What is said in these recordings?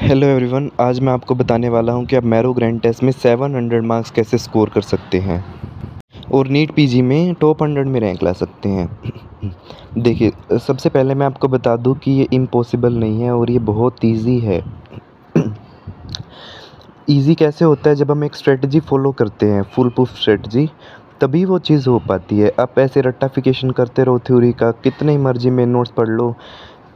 Hello everyone, आज मैं आपको बताने वाला हूं कि आप मैरो ग्रैंड टेस्ट में 700 मार्क्स कैसे स्कोर कर सकते हैं और नीट पीजी में टॉप 100 में रैंक ला सकते हैं। देखिए, सबसे पहले मैं आपको बता दूं कि ये इम्पॉसिबल नहीं है और ये बहुत इजी है। इजी कैसे होता है? जब हम एक स्ट्रेटजी फॉलो करते हैं, फुल प्रूफ स्ट्रेटजी, तभी वो चीज़ हो पाती है। आप ऐसे रट्टाफिकेशन करते रहो थ्योरी का, कितने ही मर्जी मेन नोट्स पढ़ लो,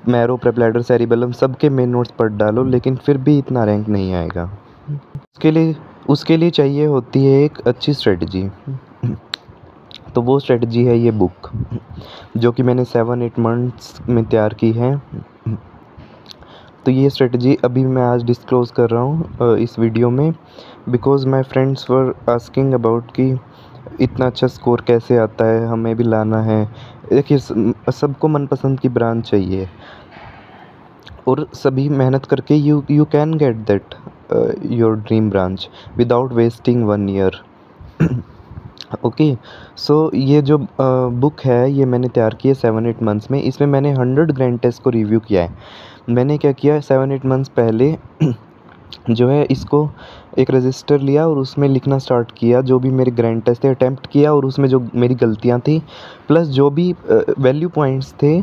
मैरो, प्रेपलैडर, सेरिबेलम, सबके मेन नोट्स पढ़ डालो, लेकिन फिर भी इतना रैंक नहीं आएगा। उसके लिए चाहिए होती है एक अच्छी स्ट्रेटजी। तो वो स्ट्रेटजी है ये बुक, जो कि मैंने 7-8 मंथ्स में तैयार की है। तो ये स्ट्रेटजी अभी मैं आज डिस्क्लोज़ कर रहा हूँ इस वीडियो में, because my friends were asking about कि इतना अच्छा स्कोर कैसे आता है, हमें भी लाना है। देखिए, सबको मनपसंद की ब्रांच चाहिए और सभी मेहनत करके you can get that your dream branch without wasting 1 year. Okay, so ये जो बुक है ये मैंने तैयार की है 7-8 मंथ्स में। इसमें मैंने 100 ग्रैंड टेस्ट को रिव्यू किया है। मैंने क्या किया, 7-8 मंथ्स पहले जो है इसको एक रजिस्टर लिया और उसमें लिखना स्टार्ट किया, जो भी मेरे ग्रैंड टेस्ट थे अटैम्प्ट किया, और उसमें जो मेरी गलतियाँ थी प्लस जो भी वैल्यू पॉइंट्स थे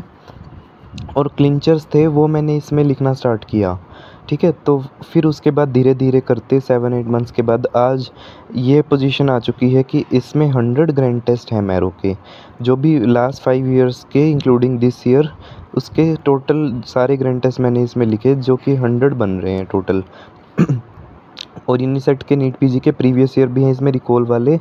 और क्लिंचर्स थे वो मैंने इसमें लिखना स्टार्ट किया। ठीक है, तो फिर उसके बाद धीरे धीरे करते 7-8 मंथ्स के बाद आज ये पोजीशन आ चुकी है कि इसमें 100 ग्रैंड टेस्ट हैं मैरो के, जो भी लास्ट 5 इयर्स के इंक्लूडिंग दिस ईयर, उसके टोटल सारे ग्रैंड टेस्ट मैंने इसमें लिखे, जो कि 100 बन रहे हैं टोटल। और यूनिसेट के नीट पीजी के प्रीवियस ईयर भी हैं इसमें रिकॉल वाले।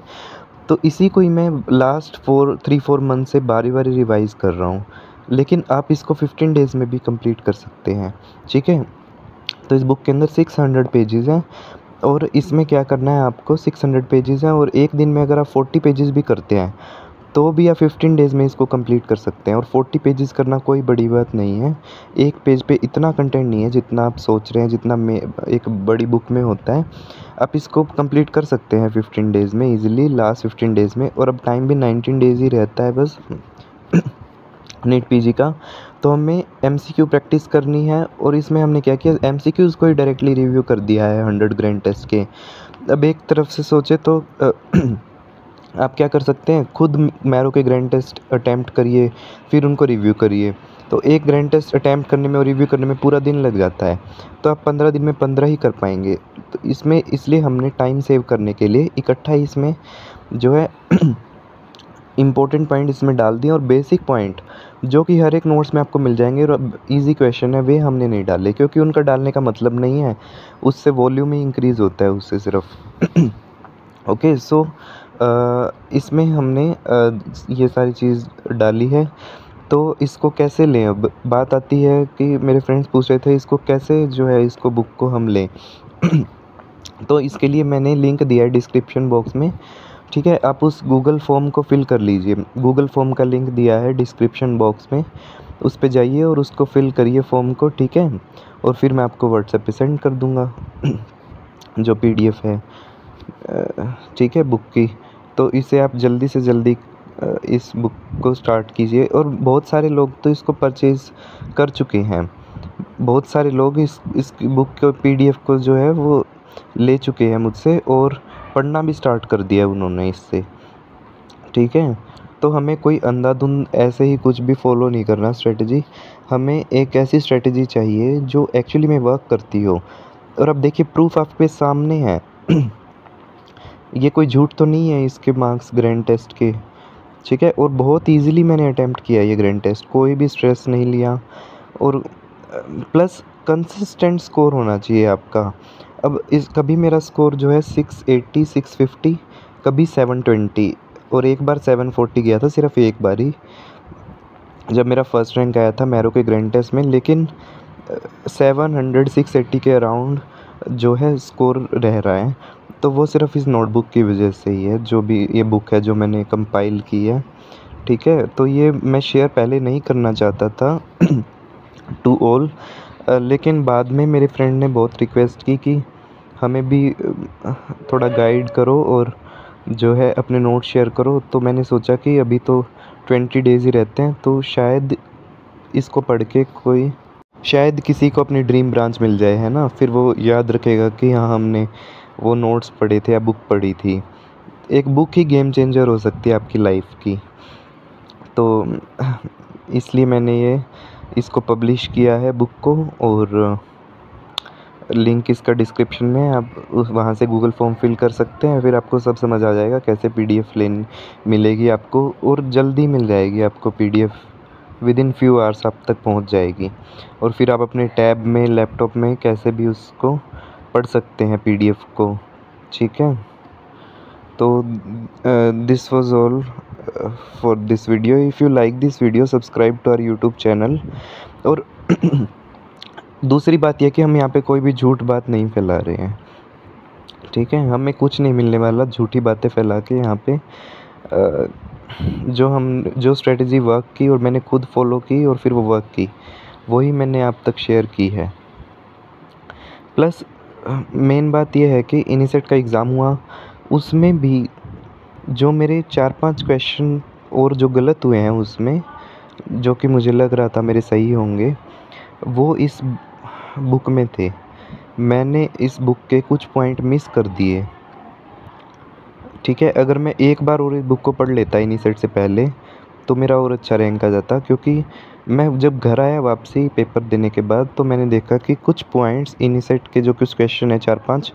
तो इसी को ही मैं लास्ट 3-4 मंथ से बारी बारी रिवाइज़ कर रहा हूँ, लेकिन आप इसको 15 डेज़ में भी कंप्लीट कर सकते हैं। ठीक है, तो इस बुक के अंदर 600 पेजेज़ हैं और इसमें क्या करना है आपको, 600 पेजेज़ हैं और एक दिन में अगर आप 40 पेजेज़ भी करते हैं तो भी आप 15 डेज़ में इसको कंप्लीट कर सकते हैं। और 40 पेजेज़ करना कोई बड़ी बात नहीं है। एक पेज पे इतना कंटेंट नहीं है जितना आप सोच रहे हैं, जितना में एक बड़ी बुक में होता है। आप इसको कंप्लीट कर सकते हैं 15 डेज़ में ईज़िली, लास्ट 15 डेज़ में। और अब टाइम भी 19 डेज़ ही रहता है बस नीट पीजी का। तो हमें एमसीक्यू प्रैक्टिस करनी है और इसमें हमने क्या किया, एमसीक्यूज़ को ही डायरेक्टली रिव्यू कर दिया है 100 ग्रैंड टेस्ट के। अब एक तरफ से सोचे तो आप क्या कर सकते हैं, खुद मैरो के ग्रैंड टेस्ट अटैम्प्ट करिए, फिर उनको रिव्यू करिए। तो एक ग्रैंड टेस्ट अटैम्प्ट करने में और रिव्यू करने में पूरा दिन लग जाता है, तो आप 15 दिन में 15 ही कर पाएंगे। तो इसमें इसलिए हमने टाइम सेव करने के लिए इकट्ठा ही इसमें जो है इम्पोर्टेंट पॉइंट इसमें डाल दिए, और बेसिक पॉइंट जो कि हर एक नोट्स में आपको मिल जाएंगे और इजी क्वेश्चन है वे हमने नहीं डाले, क्योंकि उनका डालने का मतलब नहीं है, उससे वॉल्यूम ही इंक्रीज़ होता है उससे सिर्फ। ओके, सो इसमें हमने ये सारी चीज़ डाली है। तो इसको कैसे लें? अब बात आती है कि मेरे फ्रेंड्स पूछ रहे थे इसको कैसे जो है इसको बुक को हम लें। तो इसके लिए मैंने लिंक दिया है डिस्क्रिप्शन बॉक्स में। ठीक है, आप उस गूगल फॉर्म को फिल कर लीजिए। गूगल फॉर्म का लिंक दिया है डिस्क्रिप्शन बॉक्स में, उस पे जाइए और उसको फिल करिए फॉर्म को। ठीक है, और फिर मैं आपको व्हाट्सएप पे सेंड कर दूँगा जो पीडीएफ है ठीक है बुक की। तो इसे आप जल्दी से जल्दी इस बुक को स्टार्ट कीजिए। और बहुत सारे लोग तो इसको परचेज़ कर चुके हैं, बहुत सारे लोग इस बुक के पीडीएफ को जो है वो ले चुके हैं मुझसे और पढ़ना भी स्टार्ट कर दिया उन्होंने इससे। ठीक है, तो हमें कोई अंधाधुंध ऐसे ही कुछ भी फॉलो नहीं करना स्ट्रेटजी। हमें एक ऐसी स्ट्रेटजी चाहिए जो एक्चुअली में वर्क करती हो। और अब देखिए, प्रूफ आपके सामने है ये कोई झूठ तो नहीं है इसके मार्क्स ग्रैंड टेस्ट के। ठीक है, और बहुत इजीली मैंने अटेम्प्ट किया ये ग्रैंड टेस्ट, कोई भी स्ट्रेस नहीं लिया। और प्लस कंसिस्टेंट स्कोर होना चाहिए आपका। अब इस कभी मेरा स्कोर जो है 680, 650, कभी 720 और एक बार 740 गया था सिर्फ एक बार ही, जब मेरा फर्स्ट रैंक आया था मैरो के ग्रैंड टेस्ट में। लेकिन 700, 680 के अराउंड जो है स्कोर रह रहा है, तो वो सिर्फ इस नोटबुक की वजह से ही है, जो भी ये बुक है जो मैंने कंपाइल की है। ठीक है, तो ये मैं शेयर पहले नहीं करना चाहता था टू ऑल, लेकिन बाद में मेरे फ्रेंड ने बहुत रिक्वेस्ट की कि हमें भी थोड़ा गाइड करो और जो है अपने नोट शेयर करो। तो मैंने सोचा कि अभी तो 20 डेज़ ही रहते हैं, तो शायद इसको पढ़ के कोई शायद किसी को अपनी ड्रीम ब्रांच मिल जाए, है ना, फिर वो याद रखेगा कि हाँ हमने वो नोट्स पढ़े थे या बुक पढ़ी थी। एक बुक ही गेम चेंजर हो सकती है आपकी लाइफ की। तो इसलिए मैंने इसको पब्लिश किया है बुक को, और लिंक इसका डिस्क्रिप्शन में है, आप उस वहाँ से गूगल फॉर्म फिल कर सकते हैं, फिर आपको सब समझ आ जाएगा कैसे पीडीएफ मिलेगी आपको, और जल्दी मिल जाएगी आपको पीडीएफ, विदिन फ्यू आवर्स आप तक पहुँच जाएगी। और फिर आप अपने टैब में, लैपटॉप में कैसे भी उसको पढ़ सकते हैं पीडीएफ को, ठीक है। तो this was all for this video. If you like this video, subscribe to our YouTube channel. और दूसरी बात यह कि हम यहाँ पे कोई भी झूठ बात नहीं फैला रहे हैं, ठीक है। हमें कुछ नहीं मिलने वाला झूठी बातें फैला के यहाँ पे। जो स्ट्रेटजी वर्क की और मैंने खुद फॉलो की और फिर वो वर्क की, वही मैंने आप तक शेयर की है। प्लस मेन बात यह है कि इनिसेट का एग्ज़ाम हुआ, उसमें भी जो मेरे 4-5 क्वेश्चन और जो गलत हुए हैं उसमें, जो कि मुझे लग रहा था मेरे सही होंगे, वो इस बुक में थे। मैंने इस बुक के कुछ पॉइंट मिस कर दिए, ठीक है। अगर मैं एक बार और इस बुक को पढ़ लेता इनिसेट से पहले, तो मेरा और अच्छा रैंक आ जाता। क्योंकि मैं जब घर आया वापसी पेपर देने के बाद, तो मैंने देखा कि कुछ पॉइंट्स इनिसेट के जो कुछ क्वेश्चन है 4-5,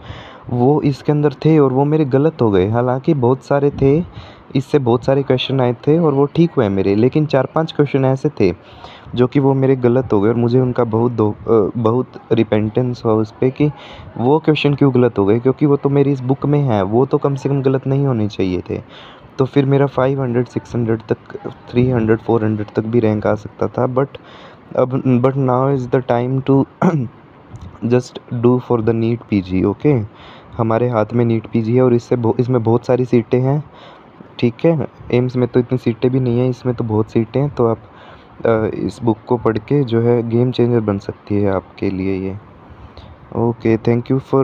वो इसके अंदर थे और वो मेरे गलत हो गए। हालांकि बहुत सारे थे, इससे बहुत सारे क्वेश्चन आए थे और वो ठीक हुए मेरे, लेकिन 4-5 क्वेश्चन ऐसे थे जो कि वो मेरे गलत हो गए, और मुझे उनका बहुत रिपेंटेंस हुआ उस पर कि वो क्वेश्चन क्यों गलत हो गए, क्योंकि वो तो मेरी इस बुक में है, वो तो कम से कम गलत नहीं होने चाहिए थे। तो फिर मेरा 500, 600 तक, 300, 400 तक भी रैंक आ सकता था। But now is the time to just do for the NEET PG, okay. हमारे हाथ में नीट पीजी है और इसमें बहुत सारी सीटें हैं, ठीक है। एम्स में तो इतनी सीटें भी नहीं है, इसमें तो बहुत सीटें हैं। तो आप इस बुक को पढ़ के जो है गेम चेंजर बन सकती है आपके लिए ये। Okay, thank you for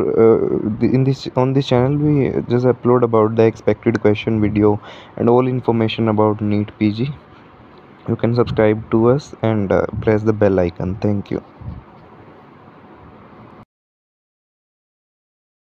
on this channel we just upload about the expected question video and all information about NEET PG. You can subscribe to us and press the bell icon. Thank you.